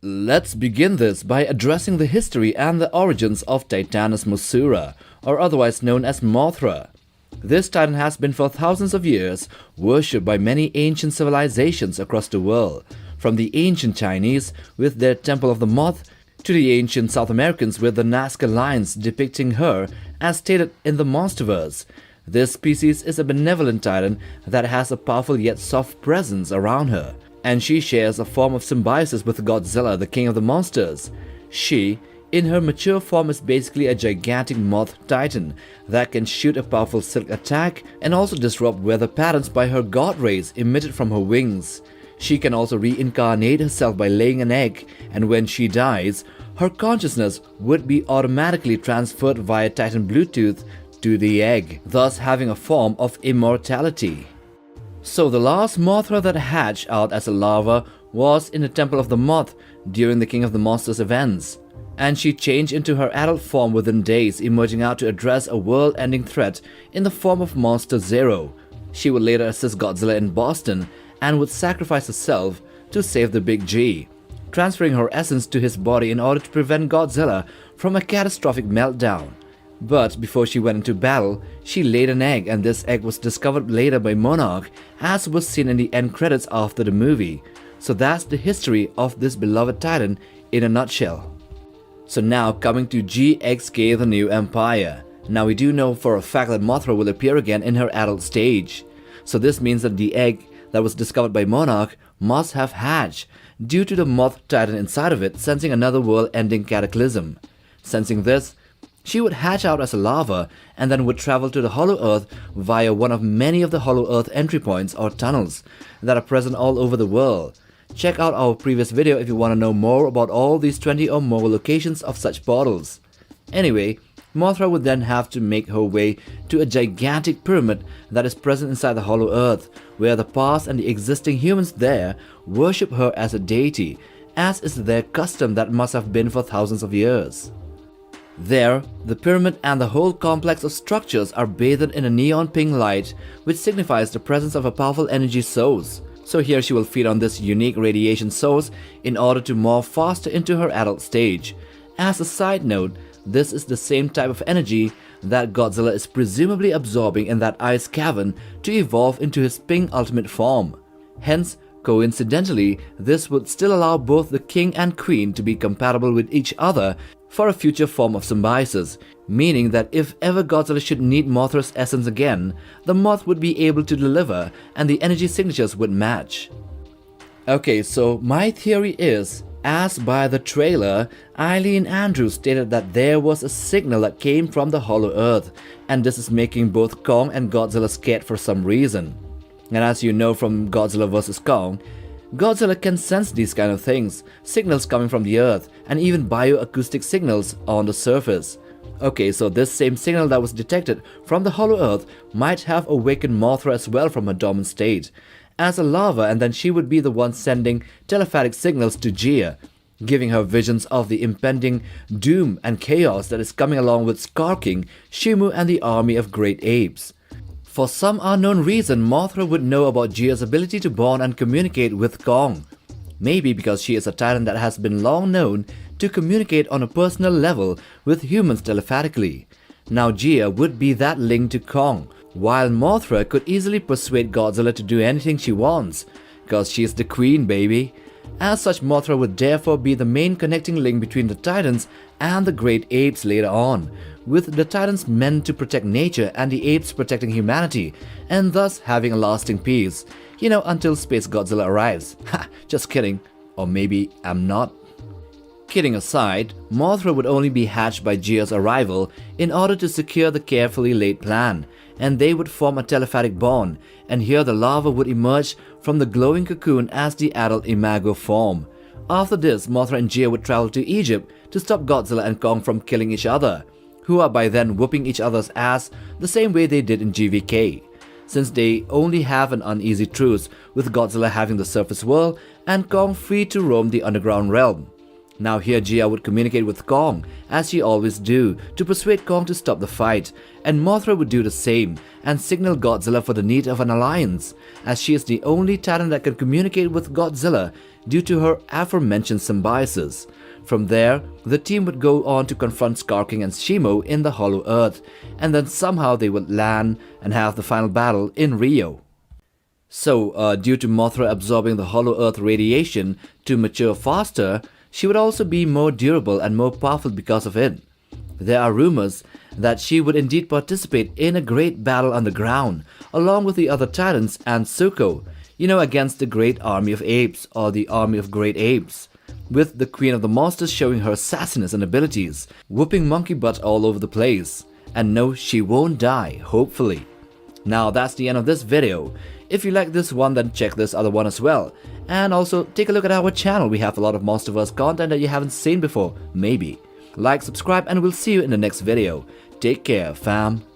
Let's begin this by addressing the history and the origins of Titanus Mothra, or otherwise known as Mothra. This titan has been for thousands of years worshipped by many ancient civilizations across the world, from the ancient Chinese with their Temple of the Moth to the ancient South Americans with the Nazca lines depicting her as stated in the Monsterverse. This species is a benevolent titan that has a powerful yet soft presence around her, and she shares a form of symbiosis with Godzilla, the king of the monsters. She, in her mature form, is basically a gigantic moth titan that can shoot a powerful silk attack and also disrupt weather patterns by her god rays emitted from her wings. She can also reincarnate herself by laying an egg, and when she dies, her consciousness would be automatically transferred via Titan Bluetooth to the egg, thus having a form of immortality. So the last Mothra that hatched out as a larva was in the Temple of the Moth during the King of the Monsters events, and she changed into her adult form within days, emerging out to address a world-ending threat in the form of Monster Zero. She would later assist Godzilla in Boston and would sacrifice herself to save the Big G, transferring her essence to his body in order to prevent Godzilla from a catastrophic meltdown. But before she went into battle, she laid an egg, and this egg was discovered later by Monarch, as was seen in the end credits after the movie. So that's the history of this beloved titan in a nutshell. So now coming to GxK, the New Empire. Now we do know for a fact that Mothra will appear again in her adult stage. So this means that the egg that was discovered by Monarch must have hatched, due to the moth titan inside of it sensing another world-ending cataclysm. Sensing this, she would hatch out as a larva and then would travel to the Hollow Earth via one of many of the Hollow Earth entry points or tunnels that are present all over the world. Check out our previous video if you want to know more about all these 20 or more locations of such portals. Anyway, Mothra would then have to make her way to a gigantic pyramid that is present inside the Hollow Earth, where the past and the existing humans there worship her as a deity, as is their custom that must have been for thousands of years. There, the pyramid and the whole complex of structures are bathed in a neon pink light, which signifies the presence of a powerful energy source. So here she will feed on this unique radiation source in order to morph faster into her adult stage. As a side note, this is the same type of energy that Godzilla is presumably absorbing in that ice cavern to evolve into his pink ultimate form. Hence, coincidentally, this would still allow both the king and queen to be compatible with each other for a future form of symbiosis, meaning that if ever Godzilla should need Mothra's essence again, the moth would be able to deliver and the energy signatures would match. Okay, so my theory is, as by the trailer, Eileen Andrews stated that there was a signal that came from the Hollow Earth, and this is making both Kong and Godzilla scared for some reason. And as you know from Godzilla vs. Kong, Godzilla can sense these kind of things, signals coming from the earth, and even bioacoustic signals on the surface. Okay, so this same signal that was detected from the Hollow Earth might have awakened Mothra as well from her dormant state as a larva, and then she would be the one sending telepathic signals to Gia, giving her visions of the impending doom and chaos that is coming along with Skarking, Shimu, and the army of great apes. For some unknown reason, Mothra would know about Gia's ability to bond and communicate with Kong. Maybe because she is a titan that has been long known to communicate on a personal level with humans telepathically. Now Gia would be that link to Kong, while Mothra could easily persuade Godzilla to do anything she wants, cause she's the queen, baby. As such, Mothra would therefore be the main connecting link between the Titans and the great apes later on, with the Titans meant to protect nature and the apes protecting humanity, and thus having a lasting peace, until Space Godzilla arrives. Ha, just kidding. Or maybe I'm not. Kidding aside, Mothra would only be hatched by Gia's arrival in order to secure the carefully laid plan, and they would form a telepathic bond, and here the larva would emerge from the glowing cocoon as the adult imago form. After this, Mothra and Gia would travel to Egypt to stop Godzilla and Kong from killing each other, who are by then whooping each other's ass the same way they did in GvK, since they only have an uneasy truce with Godzilla having the surface world and Kong free to roam the underground realm. Now here Gia would communicate with Kong, as she always do, to persuade Kong to stop the fight, and Mothra would do the same and signal Godzilla for the need of an alliance, as she is the only Titan that can communicate with Godzilla due to her aforementioned symbiosis. From there, the team would go on to confront Scar King and Shimo in the Hollow Earth, and then somehow they would land and have the final battle in Rio. So, due to Mothra absorbing the Hollow Earth radiation to mature faster, she would also be more durable and more powerful because of it. There are rumors that she would indeed participate in a great battle on the ground, along with the other Titans and Zuko, against the Great Army of Apes or the Army of Great Apes, with the Queen of the Monsters showing her sassiness and abilities, whooping monkey butt all over the place. And no, she won't die, hopefully. Now that's the end of this video. If you like this one, then check this other one as well. And also take a look at our channel. We have a lot of Monsterverse content that you haven't seen before, maybe. Like, subscribe, and we'll see you in the next video. Take care, fam.